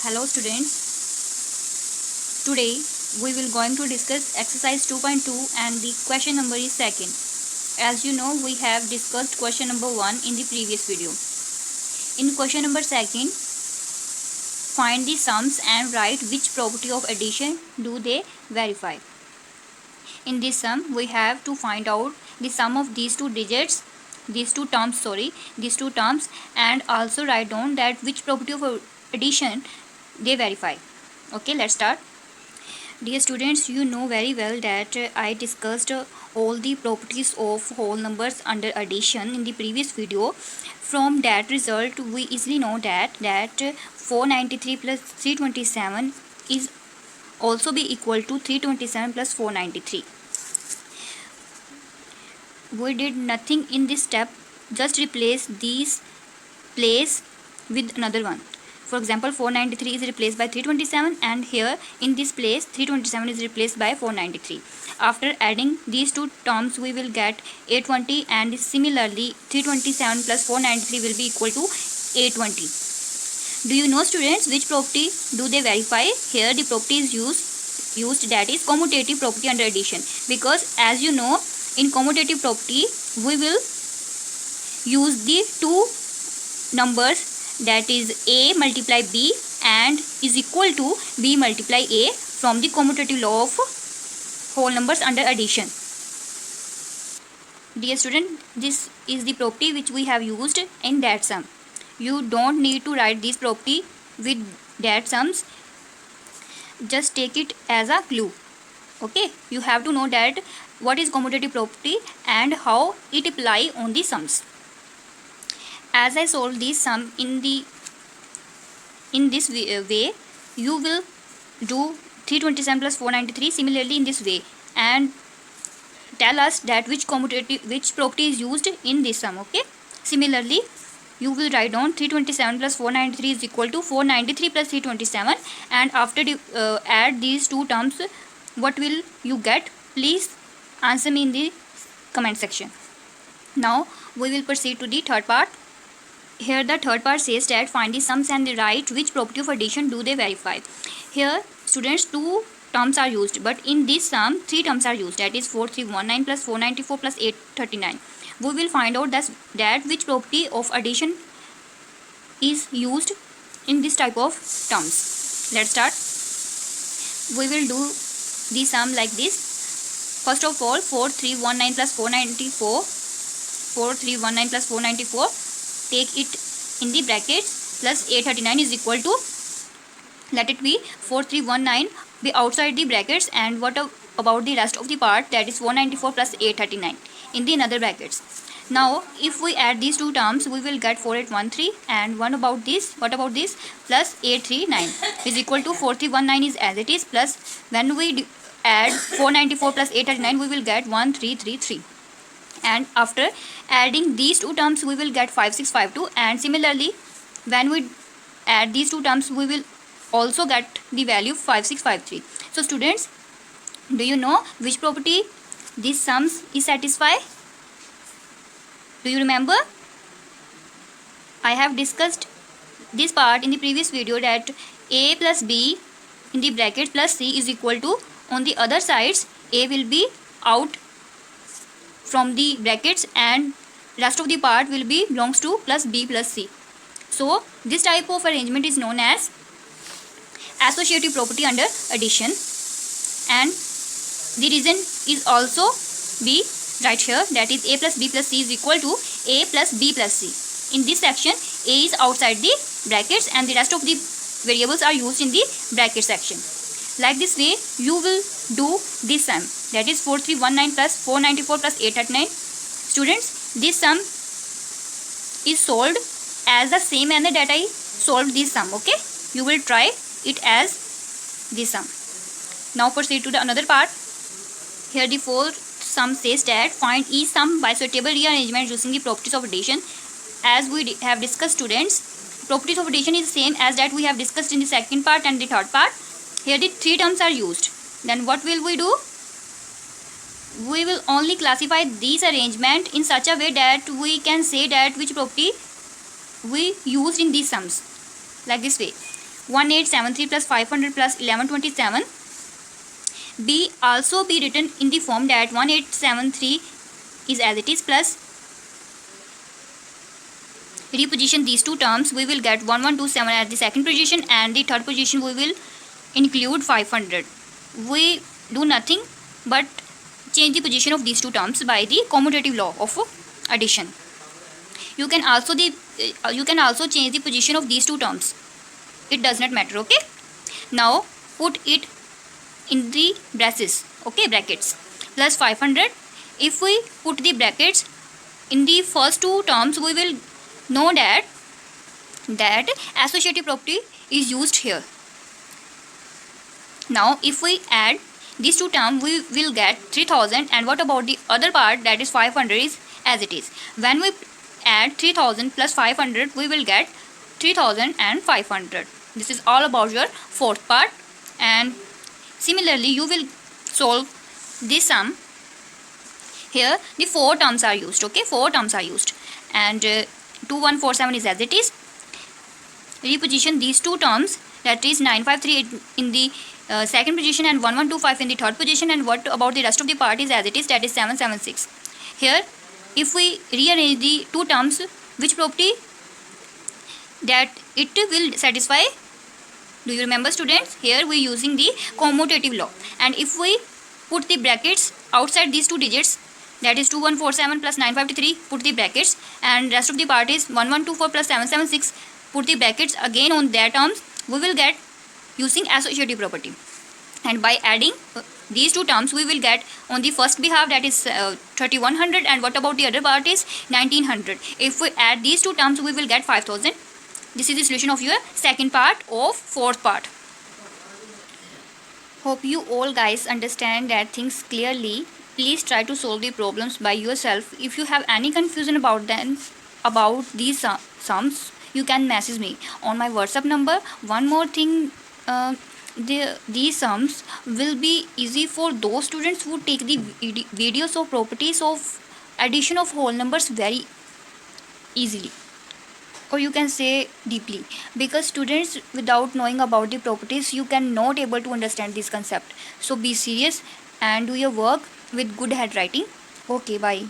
Hello students, today we will going to discuss exercise 2.2 and the question number is second. As you know, we have discussed question number 1 in the previous video. In question number second, find the sums and write which property of addition do they verify. In this sum, we have to find out the sum of these two terms and also write down that which property of addition they verify. Okay, let's start. Dear students, you know very well that I discussed all the properties of whole numbers under addition in the previous video. From that result, we easily know that 493 plus 327 is also be equal to 327 plus 493. We did nothing in this step, just replace these place with another one. For example, 493 is replaced by 327 and here in this place 327 is replaced by 493. After adding these two terms we will get 820 and similarly 327 plus 493 will be equal to 820. Do you know students which property do they verify? Here the property is used that is commutative property under addition, because as you know in commutative property we will use the two numbers, that is a multiply b and is equal to b multiply a from the commutative law of whole numbers under addition. Dear student, this is the property which we have used in that sum. You don't need to write this property with that sums, just take it as a clue. Okay, you have to know that what is commutative property and how it apply on the sums. As I solve this sum in this way, you will do 327 plus 493 similarly in this way and tell us that which property is used in this sum. Okay, similarly you will write down 327 plus 493 is equal to 493 plus 327 and after add these two terms, what will you get? Please answer me in the comment section. Now we will proceed to the third part. Here the third part says that find the sums and write which property of addition do they verify. Here students, two terms are used, but in this sum three terms are used, that is 4319 plus 494 plus 839. We will find out that which property of addition is used in this type of terms. Let's start. We will do the sum like this. First of all, 4319 plus 494, 4319 plus 494, take it in the brackets, plus 839 is equal to, let it be 4319 be outside the brackets, and what about the rest of the part, that is 494 plus 839 in the another brackets. Now if we add these two terms we will get 4813 and what about this plus 839 is equal to 4319 is as it is, plus when we add 494 plus 839 we will get 1333. And after adding these two terms we will get 5652, and similarly when we add these two terms we will also get the value 5653. So students, do you know which property these sums is satisfy? Do you remember? I have discussed this part in the previous video, that a plus b in the bracket plus c is equal to, on the other sides a will be out from the brackets and rest of the part will be belongs to plus b plus c. So this type of arrangement is known as associative property under addition, and the reason is also be right here, that is a plus b plus c is equal to a plus b plus c. In this section a is outside the brackets and the rest of the variables are used in the bracket section. Like this way you will do this sum, that is 4319 plus 494 plus 839. Students, this sum is solved as the same manner that I solved this sum. Okay, you will try it as this sum. Now proceed to the another part. Here the fourth sum says that find each sum by suitable rearrangement using the properties of addition. As we have discussed students, properties of addition is same as that we have discussed in the second part and the third part. Here the three terms are used. Then what will we do? We will only classify these arrangement in such a way that we can say that which property we used in these sums, like this way. 1873 plus 500 plus 1127 be also be written in the form that 1873 is as it is plus reposition these two terms, we will get 1127 at the second position, and the third position we will include 500. We do nothing but change the position of these two terms by the commutative law of addition. You can also change the position of these two terms. It does not matter. Okay. Now put it in the braces. Okay, brackets plus 500. If we put the brackets in the first two terms, we will know that associative property is used here. Now if we add these two terms, we will get 3000, and what about the other part, that is 500 is as it is. When we add 3000 plus 500, we will get 3500. This is all about your fourth part. And similarly you will solve this sum. Here the four terms are used. Okay, four terms are used, and 2147 is as it is. Reposition these two terms, that is 9538 in the second position and 1125 in the third position, and what about the rest of the part is as it is, that is 776. Here if we rearrange the two terms, which property that it will satisfy? Do you remember, students? Here we are using the commutative law, and if we put the brackets outside these two digits, that is 2147 plus 953, put the brackets, and rest of the part is 1124 plus 776, put the brackets again on their terms, we will get using associative property. And by adding these two terms, we will get on the first behalf, that is 3100, and what about the other part is 1900. If we add these two terms, we will get 5000. This is the solution of your second part of fourth part. Hope you all guys understand that things clearly. Please try to solve the problems by yourself. If you have any confusion about these sums, you can message me on my WhatsApp number. One more thing, these sums will be easy for those students who take the videos of properties of addition of whole numbers very easily, or you can say deeply, because students without knowing about the properties, you can not able to understand this concept. So be serious and do your work with good handwriting. Okay, bye.